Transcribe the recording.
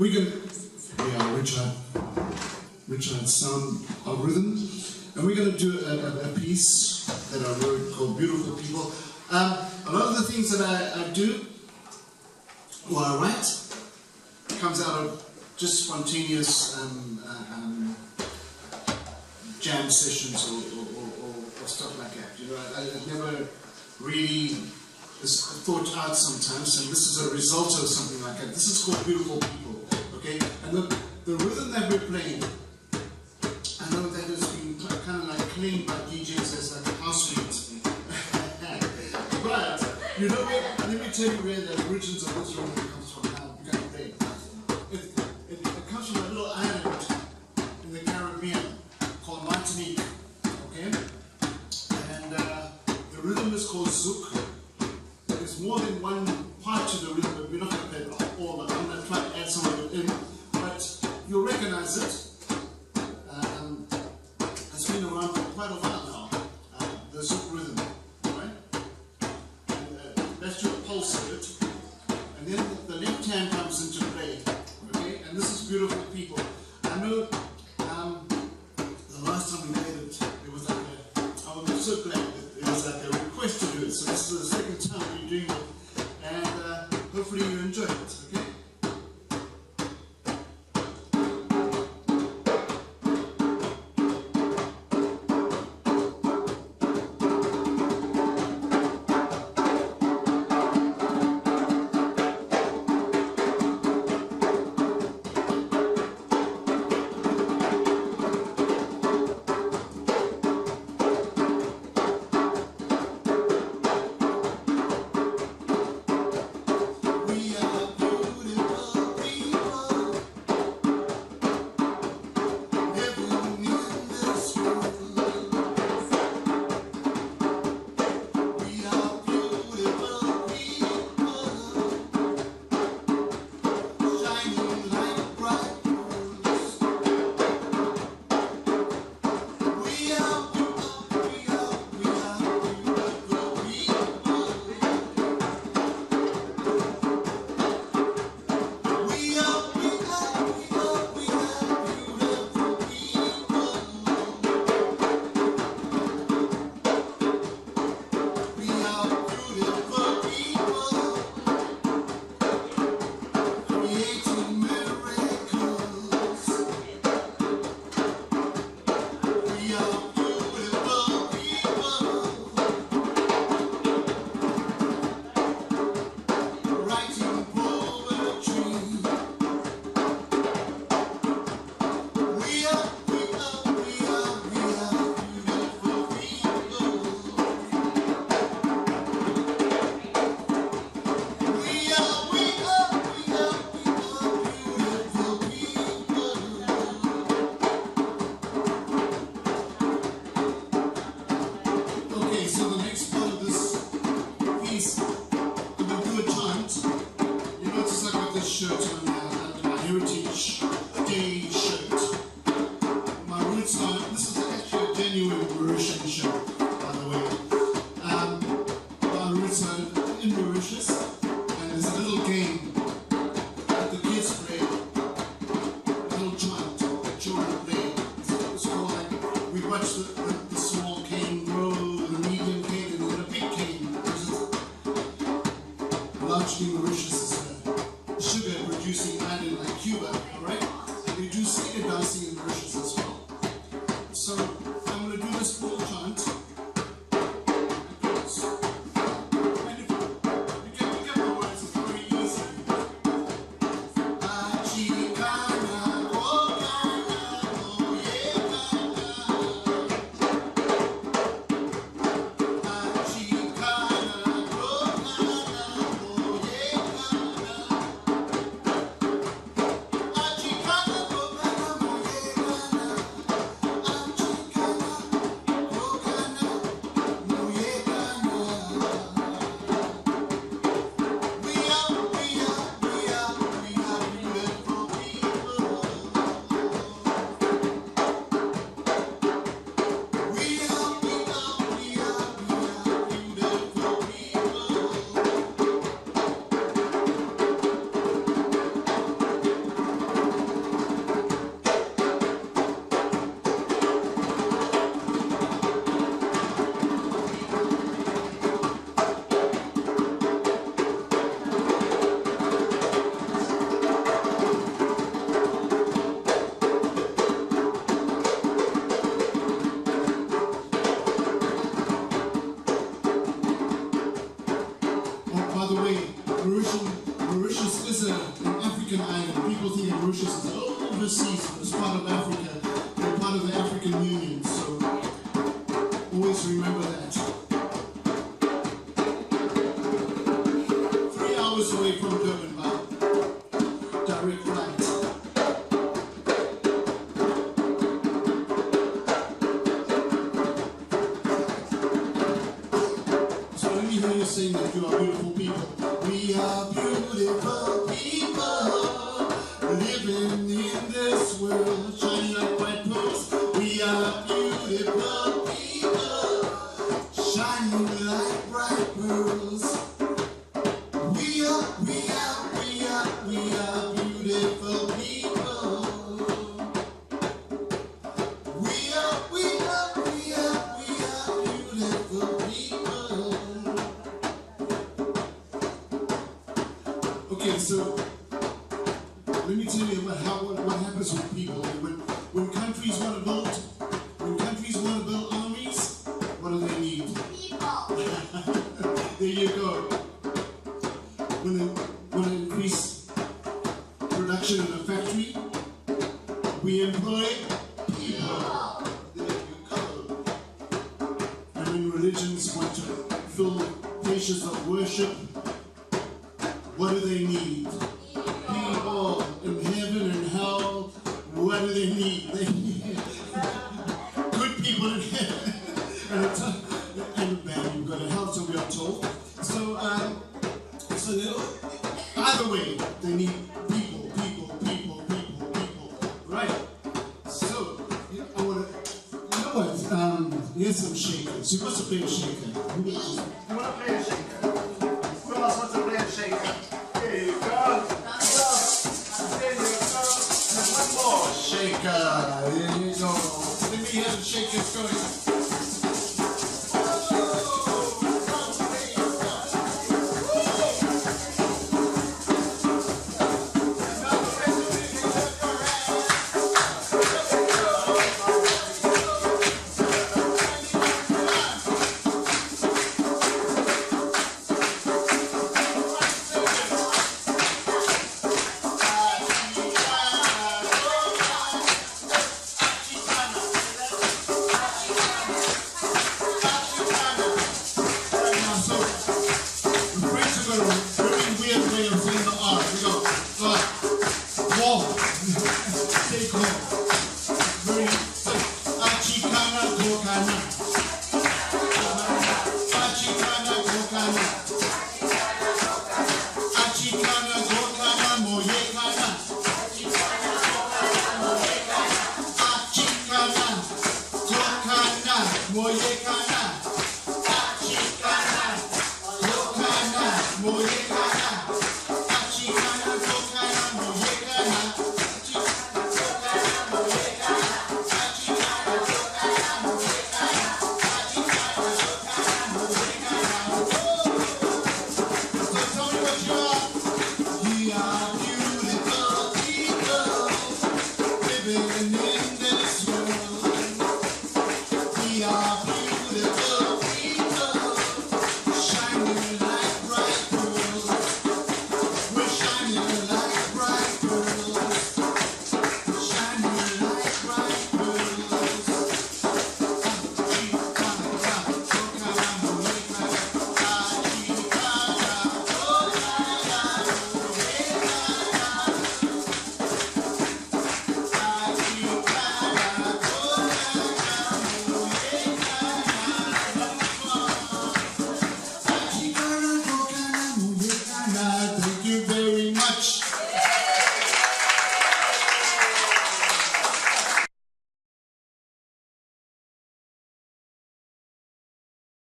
We can, yeah, Richard's sound of rhythm, and we're going to do a piece that I wrote called Beautiful People. A lot of the things that I do, or I write, comes out of just spontaneous jam sessions or stuff like that. You know, I never really thought out sometimes, and this is a result of something like that. This is called Beautiful People, okay? And the rhythm that we're playing, I know that has been kind of like claimed by DJs as like house music. But, you know what, let me tell you where the origins of this rhythm comes from. Now, we're going to play. It comes from a little island in the Caribbean called Martinique, okay? And the rhythm is called zouk. There's more than one part to the rhythm, but we're not going to play all of it. I'm going to try to add some of it in, but you'll recognize it. It's been around for quite a while now, the zouk rhythm, right? And that's your pulse of it. And then the left hand comes into play, okay? And this is Beautiful People. I know the last time we played it, it was like I was so glad that it was like a request to do it. So this is the second time we're doing it. And hopefully you enjoy it, okay? Yeah. hear you saying that you are beautiful people. We are beautiful people living in this world, shining like white pearls. We are beautiful people shining like bright pearls. We are beautiful people. We are beautiful people. Okay, so let me tell you about what happens with people. When countries want to vote, when countries want to build armies, what do they need? People. There you go. When they want to increase production in a factory, we employ people. There you go. And when religions want to fill places of worship, what do they need? People in heaven and hell. What do they need? They need good people in heaven and bad people go to hell, so we are told. So either way, they need people. Right? So I want to. You know what? Here's some shakers. You must play a shaker. You want to play a shaker?